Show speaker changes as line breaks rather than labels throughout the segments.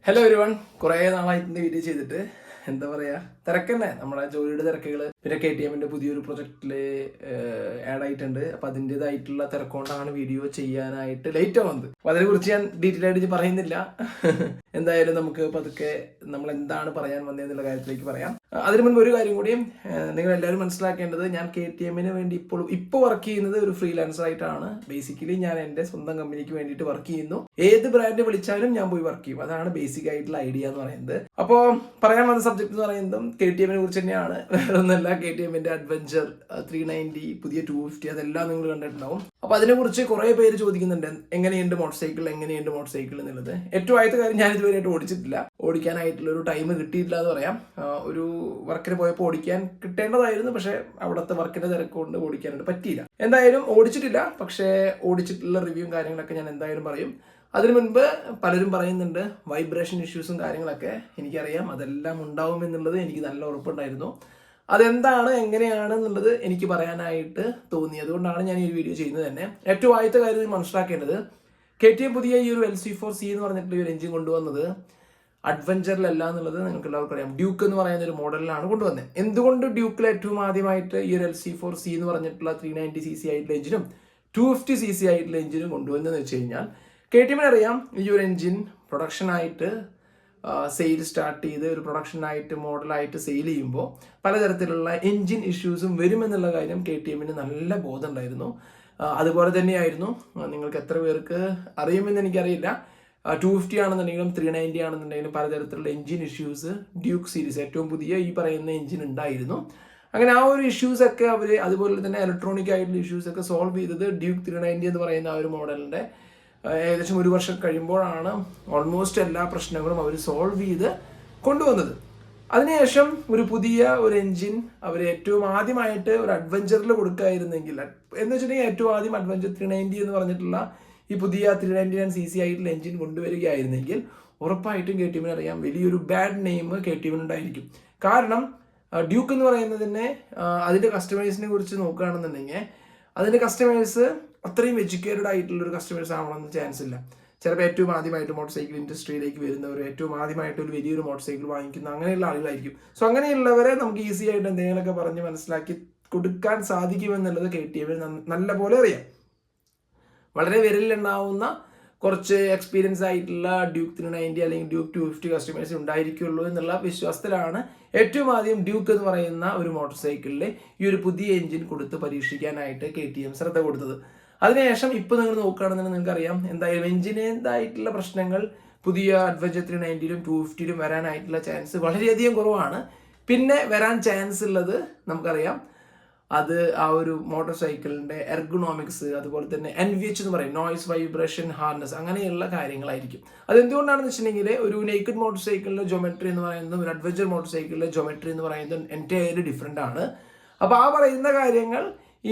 Hello everyone, കുറേ നാളായിട്ട് video ചെയ്തിട്ട് എന്താ പറയുക, തിരക്കന്നെ നമ്മുടെ ജോലിയുടെ തിരക്കുകൾ. പിന്നെ KTMന്റെ പുതിയൊരു പ്രൊജക്റ്റിൽ ആഡ് ആയിട്ടുണ്ട്. അപ്പം അതിൻ്റെതായിട്ടുള്ള തിരക്കൊണ്ടാണ് വീഡിയോ ചെയ്യാനായിട്ട് ലേറ്റ് ആവുന്നത്. അപ്പം അതിനെക്കുറിച്ച് ഞാൻ ഡീറ്റെയിൽ ആയിട്ട് പറയുന്നില്ല. എന്തായാലും നമുക്ക് പതുക്കെ നമ്മൾ എന്താണ് പറയാൻ വന്നതെന്നുള്ള കാര്യത്തിലേക്ക് പറയാം. അതിനു മുൻപ് ഒരു കാര്യം കൂടിയും നിങ്ങൾ എല്ലാവരും മനസ്സിലാക്കേണ്ടത്, ഞാൻ KTMന് വേണ്ടി ഇപ്പോൾ വർക്ക് ചെയ്യുന്നത് ഒരു ഫ്രീലാൻസർ ആയിട്ടാണ്. ബേസിക്കലി ഞാൻ എൻ്റെ സ്വന്തം കമ്പനിക്ക് വേണ്ടിയിട്ട് വർക്ക് ചെയ്യുന്നു. ഏത് ബ്രാൻഡ് വിളിച്ചാലും ഞാൻ പോയി വർക്ക് ചെയ്യും. അതാണ് ബേസിക് ആയിട്ടുള്ള ഐഡിയ എന്ന് പറയുന്നത്. അപ്പോൾ പറയാൻ വന്ന സബ്ജക്ട് എന്ന് പറയുന്നതും KTMനെ കുറിച്ച് തന്നെയാണ്. വേറെ ഒന്നല്ല, KTMന്റെ അഡ്വഞ്ചർ 390, പുതിയ 250 അതെല്ലാം നിങ്ങൾ കണ്ടിട്ടുണ്ടാവും. അപ്പോൾ അതിനെക്കുറിച്ച് കുറേ പേര് ചോദിക്കുന്നുണ്ട്, എങ്ങനെയുണ്ട് മോട്ടോർ സൈക്കിൾ എന്നുള്ളത്. ഏറ്റവും ആദ്യത്തെ കാര്യം, ഞാൻ ഇതുവരെയായിട്ട് ഓടിച്ചിട്ടില്ല. ഓടിക്കാനായിട്ടുള്ള ഒരു ടൈം കിട്ടിയിട്ടില്ല എന്ന് പറയാം. ഒരു വർക്കിന് പോയപ്പോൾ ഓടിക്കാൻ കിട്ടേണ്ടതായിരുന്നു, പക്ഷേ അവിടുത്തെ വർക്കിന്റെ തിരക്ക് കൊണ്ട് ഓടിക്കാനായിട്ട് പറ്റിയില്ല. എന്തായാലും ഓടിച്ചിട്ടില്ല, പക്ഷേ ഓടിച്ചിട്ടുള്ള റിവ്യൂവും കാര്യങ്ങളൊക്കെ ഞാൻ എന്തായാലും പറയും. അതിനു മുൻപ് പലരും പറയുന്നുണ്ട് വൈബ്രേഷൻ ഇഷ്യൂസും കാര്യങ്ങളൊക്കെ. എനിക്കറിയാം അതെല്ലാം ഉണ്ടാവും എന്നുള്ളത് എനിക്ക് നല്ല ഉറപ്പുണ്ടായിരുന്നു. അതെന്താണ് എങ്ങനെയാണ് എന്നുള്ളത് എനിക്ക് പറയാനായിട്ട് തോന്നി. അതുകൊണ്ടാണ് ഞാൻ ഈ വീഡിയോ ചെയ്യുന്നത് തന്നെ. ഏറ്റവും ആദ്യത്തെ കാര്യം മനസ്സിലാക്കേണ്ടത്, KTM പുതിയ ഈ ഒരു LC4C എന്ന് പറഞ്ഞിട്ടുള്ള ഒരു എഞ്ചിൻ കൊണ്ടുവന്നത് അഡ്വഞ്ചറിലല്ല എന്നുള്ളത് നിങ്ങൾക്ക് എല്ലാവർക്കും അറിയാം. ഡ്യൂക്ക് എന്ന് പറയുന്ന ഒരു മോഡലിലാണ് കൊണ്ടുവന്നത്. എന്തുകൊണ്ട് ഡ്യൂക്കിൽ ഏറ്റവും ആദ്യമായിട്ട് ഈ ഒരു LC4C എന്ന് പറഞ്ഞിട്ടുള്ള 390cc ആയിട്ടുള്ള എഞ്ചിനും 250cc ആയിട്ടുള്ള എഞ്ചിനും കൊണ്ടുവന്നതെന്ന് വെച്ച് കഴിഞ്ഞാൽ, KTMന് അറിയാം ഈ ഒരു എഞ്ചിൻ പ്രൊഡക്ഷനായിട്ട് സെയിൽ സ്റ്റാർട്ട് ചെയ്ത് ഒരു പ്രൊഡക്ഷനായിട്ട് മോഡലായിട്ട് സെയിൽ ചെയ്യുമ്പോൾ പലതരത്തിലുള്ള എൻജിൻ ഇഷ്യൂസും വരുമെന്നുള്ള കാര്യം KTMന് നല്ല ബോധമുണ്ടായിരുന്നു. അതുപോലെ തന്നെയായിരുന്നു, നിങ്ങൾക്ക് എത്ര പേർക്ക് അറിയുമെന്ന് എനിക്കറിയില്ല, 250 ആണെന്നുണ്ടെങ്കിലും 390 ആണെന്നുണ്ടെങ്കിലും പലതരത്തിലുള്ള എൻജിൻ ഇഷ്യൂസ് ഡ്യൂക്ക് സീരീസ് ഏറ്റവും പുതിയ ഈ പറയുന്ന എൻജിൻ ഉണ്ടായിരുന്നു. അങ്ങനെ ആ ഒരു ഇഷ്യൂസ് ഒക്കെ അവർ, അതുപോലെ തന്നെ ഇലക്ട്രോണിക് ആയിട്ടുള്ള ഇഷ്യൂസ് ഒക്കെ സോൾവ് ചെയ്തത് ഡ്യൂക്ക് 390 എന്ന് പറയുന്ന ആ ഒരു മോഡലിൻ്റെ ഏകദേശം ഒരു വർഷം കഴിയുമ്പോഴാണ് ഓൾമോസ്റ്റ് എല്ലാ പ്രശ്നങ്ങളും അവർ സോൾവ് ചെയ്ത് കൊണ്ടുവന്നത്. അതിനുശേഷം ഒരു പുതിയ ഒരു എൻജിൻ അവർ ഏറ്റവും ആദ്യമായിട്ട് ഒരു അഡ്വഞ്ചറിൽ കൊടുക്കുകയായിരുന്നെങ്കിൽ, എന്ന് വെച്ചിട്ടുണ്ടെങ്കിൽ ഏറ്റവും ആദ്യം അഡ്വഞ്ചർ 390 എന്ന് പറഞ്ഞിട്ടുള്ള ഈ പുതിയ 399cc ആയിട്ടുള്ള എൻജിൻ കൊണ്ടുവരികയായിരുന്നെങ്കിൽ ഉറപ്പായിട്ടും KTMന് അറിയാം വലിയൊരു ബാഡ് നെയിം KTMന് ഉണ്ടായിരിക്കും. കാരണം ഡ്യൂക്ക് എന്ന് പറയുന്നതിനെ അതിൻ്റെ കസ്റ്റമേഴ്സിനെ കുറിച്ച് നോക്കുകയാണെന്നുണ്ടെങ്കിൽ, അതിൻ്റെ കസ്റ്റമേഴ്സ് അത്രയും എഡ്യൂക്കേറ്റഡ് ആയിട്ടുള്ള ഒരു കസ്റ്റമേഴ്സ് ആവണമെന്ന് ചാൻസ് ഇല്ല. ചിലപ്പോൾ ഏറ്റവും ആദ്യമായിട്ട് മോട്ടോർ സൈക്കിൾ ഇൻഡസ്ട്രിയിലേക്ക് വരുന്നവർ, ഏറ്റവും ആദ്യമായിട്ട് ഒരു വലിയൊരു മോട്ടോർ സൈക്കിൾ വാങ്ങിക്കുന്ന അങ്ങനെയുള്ള ആളുകളായിരിക്കും. സോ അങ്ങനെയുള്ളവരെ നമുക്ക് ഈസി ആയിട്ട് എന്തെങ്കിലുമൊക്കെ പറഞ്ഞ് മനസ്സിലാക്കി കൊടുക്കാൻ സാധിക്കുമെന്നുള്ളത് KTMന് നല്ല പോലെ അറിയാം. വളരെ വിരലിലുണ്ടാവുന്ന കുറച്ച് എക്സ്പീരിയൻസ് ആയിട്ടുള്ള ഡ്യൂക്ക് 390 അല്ലെങ്കിൽ ഡ്യൂക്ക് 250 കസ്റ്റമേഴ്സ് ഉണ്ടായിരിക്കുള്ളൂ എന്നുള്ള വിശ്വാസത്തിലാണ് ഏറ്റവും ആദ്യം ഡ്യൂക്ക് എന്ന് പറയുന്ന ഒരു മോട്ടോർ സൈക്കിളിൽ ഈ ഒരു പുതിയ എഞ്ചിൻ കൊടുത്ത് പരീക്ഷിക്കാനായിട്ട് KTM ശ്രദ്ധ കൊടുത്തത്. അതിനുശേഷം ഇപ്പോൾ നിങ്ങൾ നോക്കുകയാണെന്നുണ്ടെങ്കിൽ നിങ്ങൾക്കറിയാം എന്തായാലും എഞ്ചിനേതായിട്ടുള്ള പ്രശ്നങ്ങൾ പുതിയ അഡ്വഞ്ചർ 390ലും 250ലും വരാനായിട്ടുള്ള ചാൻസ് വളരെയധികം കുറവാണ്. പിന്നെ വരാൻ ചാൻസ് ഉള്ളത് നമുക്കറിയാം, അത് ആ ഒരു മോട്ടോർ സൈക്കിളിൻ്റെ എർഗണോമിക്സ്, അതുപോലെ തന്നെ NVH എന്ന് പറയും, നോയ്സ് വൈബ്രേഷൻ ഹാർനസ്, അങ്ങനെയുള്ള കാര്യങ്ങളായിരിക്കും. അതെന്തുകൊണ്ടാണെന്ന് വെച്ചിട്ടുണ്ടെങ്കിൽ, ഒരു നേക്കഡ് മോട്ടോർ സൈക്കിളിൻ്റെ ജോമെട്രി എന്ന് പറയുന്നതും ഒരു അഡ്വഞ്ചർ മോട്ടോർ സൈക്കിളിൻ്റെ ജോമെട്രി എന്ന് പറയുന്നതും എൻറ്റയർലി ഡിഫറെൻ്റ് ആണ്. അപ്പോൾ ആ പറയുന്ന കാര്യങ്ങൾ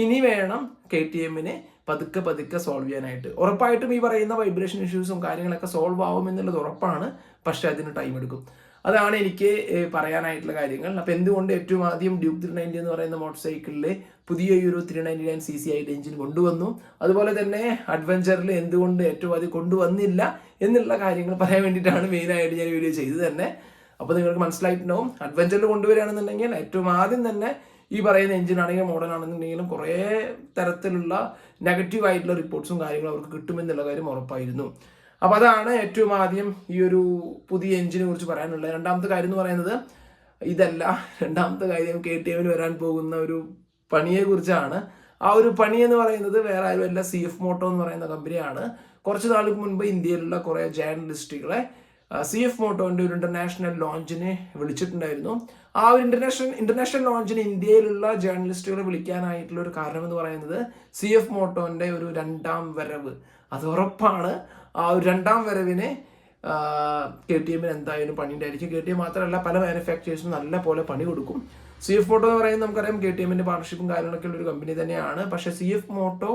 ഇനി വേണം KTMന് പതുക്കെ സോൾവ് ചെയ്യാനായിട്ട്. ഉറപ്പായിട്ടും ഈ പറയുന്ന വൈബ്രേഷൻ ഇഷ്യൂസും കാര്യങ്ങളൊക്കെ സോൾവ് ആവുമെന്നുള്ളത് ഉറപ്പാണ്, പക്ഷേ അതിന് ടൈം എടുക്കും. അതാണ് എനിക്ക് പറയാനായിട്ടുള്ള കാര്യങ്ങൾ. അപ്പോൾ എന്തുകൊണ്ട് ഏറ്റവും ആദ്യം ഡ്യൂക്ക് 390 എന്ന് പറയുന്ന മോട്ടോർ സൈക്കിളിൽ പുതിയ ഈ ഒരു 399cc ആയിട്ട് എഞ്ചിൻ കൊണ്ടുവന്നു, അതുപോലെ തന്നെ അഡ്വഞ്ചറിൽ എന്തുകൊണ്ട് ഏറ്റവും ആദ്യം കൊണ്ടുവന്നില്ല എന്നുള്ള കാര്യങ്ങൾ പറയാൻ വേണ്ടിയിട്ടാണ് മെയിനായിട്ട് ഞാൻ വീഡിയോ ചെയ്തത് തന്നെ. അപ്പോൾ നിങ്ങൾക്ക് മനസ്സിലായിട്ടുണ്ടാവും, അഡ്വഞ്ചറിൽ കൊണ്ടുവരികയാണെന്നുണ്ടെങ്കിൽ ഏറ്റവും ആദ്യം തന്നെ ഈ പറയുന്ന എഞ്ചിൻ ആണെങ്കിലും മോഡലാണെന്നുണ്ടെങ്കിലും കുറേ തരത്തിലുള്ള നെഗറ്റീവ് ആയിട്ടുള്ള റിപ്പോർട്ട്സും കാര്യങ്ങളും അവർക്ക് കിട്ടുമെന്നുള്ള കാര്യം ഉറപ്പായിരുന്നു. അപ്പോൾ അതാണ് ഏറ്റവും ആദ്യം ഈ ഒരു പുതിയ എഞ്ചിനെ കുറിച്ച് പറയാനുള്ളത്. രണ്ടാമത്തെ കാര്യം എന്ന് പറയുന്നത് ഇതല്ല. രണ്ടാമത്തെ കാര്യം KTMന് വരാൻ പോകുന്ന ഒരു പണിയെക്കുറിച്ചാണ്. ആ ഒരു പണി എന്ന് പറയുന്നത് വേറെ ആരുമല്ല, CF മോട്ടോ എന്ന് പറയുന്ന കമ്പനിയാണ്. കുറച്ച് നാൾക്ക് മുൻപ് ഇന്ത്യയിലുള്ള കുറേ ജേർണലിസ്റ്റുകളെ CF മോട്ടോൻ്റെ ഒരു ഇന്റർനാഷണൽ ലോഞ്ചിന് വിളിച്ചിട്ടുണ്ടായിരുന്നു. ആ ഒരു ഇന്റർനാഷണൽ ലോഞ്ചിന് ഇന്ത്യയിലുള്ള ജേർണലിസ്റ്റുകളെ വിളിക്കാനായിട്ടുള്ള ഒരു കാരണം എന്ന് പറയുന്നത് CF മോട്ടോൻ്റെ ഒരു രണ്ടാം വരവ്, അത് ഉറപ്പാണ്. ആ ഒരു രണ്ടാം വരവിന് KTMന് എന്തായാലും പണി ഉണ്ടായിരിക്കും. KTM മാത്രമല്ല, പല മാനുഫാക്ചേഴ്സും നല്ല പോലെ പണി കൊടുക്കും. CF മോട്ടോ എന്ന് പറയുന്നത് നമുക്കറിയാം KTMന്റെ പാർട്ണർഷിപ്പും കാര്യങ്ങളൊക്കെ ഉള്ള ഒരു കമ്പനി തന്നെയാണ്. പക്ഷേ CF മോട്ടോ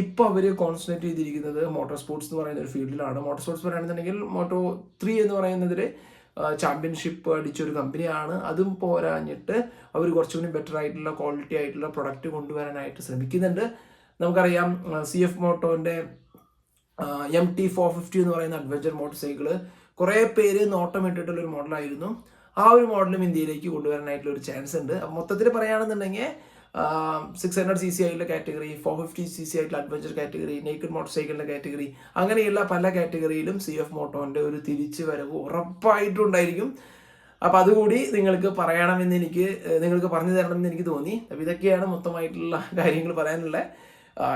ഇപ്പോൾ അവർ കോൺസെൻട്രേറ്റ് ചെയ്തിരിക്കുന്നത് മോട്ടോർ സ്പോർട്സ് എന്ന് പറയുന്ന ഒരു ഫീൽഡിലാണ്. മോട്ടോർ സ്പോർട്സ് പറയുകയാണെന്നുണ്ടെങ്കിൽ Moto3 എന്ന് പറയുന്നതിൽ ചാമ്പ്യൻഷിപ്പ് അടിച്ചൊരു കമ്പനിയാണ്. അതും പോരാഞ്ഞിട്ട് അവർ കുറച്ചുകൂടി ബെറ്റർ ആയിട്ടുള്ള ക്വാളിറ്റി ആയിട്ടുള്ള പ്രൊഡക്റ്റ് കൊണ്ടുവരാനായിട്ട് ശ്രമിക്കുന്നുണ്ട്. നമുക്കറിയാം CF മോട്ടോൻ്റെ MT450 എന്ന് പറയുന്ന അഡ്വഞ്ചർ മോട്ടോർ സൈക്കിള് കുറേ പേര് നോട്ടം ഇട്ടിട്ടുള്ളൊരു മോഡലായിരുന്നു. ആ ഒരു മോഡലും ഇന്ത്യയിലേക്ക് കൊണ്ടുവരാനായിട്ടുള്ള ഒരു ചാൻസ് ഉണ്ട്. അപ്പം മൊത്തത്തിൽ പറയുകയാണെന്നുണ്ടെങ്കിൽ 600cc ആയിട്ടുള്ള കാറ്റഗറി, 450cc ആയിട്ടുള്ള അഡ്വഞ്ചർ കാറ്റഗറി, നേക്കഡ് മോട്ടോർ സൈക്കിളിൻ്റെ കാറ്റഗറി, അങ്ങനെയുള്ള പല കാറ്റഗറിയിലും CF മോട്ടോൻ്റെ ഒരു തിരിച്ചു വരവ് ഉറപ്പായിട്ടും ഉണ്ടായിരിക്കും. അപ്പം അതുകൂടി നിങ്ങൾക്ക് നിങ്ങൾക്ക് പറഞ്ഞു തരണമെന്ന് എനിക്ക് തോന്നി. അപ്പം ഇതൊക്കെയാണ് മൊത്തമായിട്ടുള്ള കാര്യങ്ങൾ പറയാനുള്ളത്.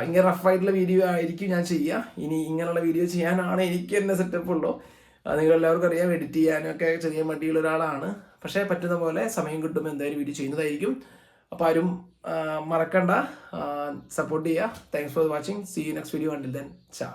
ഇങ്ങനെ റഫായിട്ടുള്ള വീഡിയോ ആയിരിക്കും ഞാൻ ചെയ്യുക. ഇനി ഇങ്ങനെയുള്ള വീഡിയോ ചെയ്യാനാണ് എനിക്ക് തന്നെ സെറ്റപ്പ് ഉള്ളൂ. നിങ്ങളെല്ലാവർക്കും അറിയാം, എഡിറ്റ് ചെയ്യാനൊക്കെ ചെറിയ മടിയുള്ള ഒരാളാണ്. പക്ഷേ പറ്റുന്ന പോലെ സമയം കിട്ടുമ്പോൾ എന്തായാലും വീഡിയോ ചെയ്യുന്നതായിരിക്കും. അപ്പോൾ ആരും മറക്കണ്ട, സപ്പോർട്ട് ചെയ്യുക. Thanks for watching. See you next video. Until then, ചാ.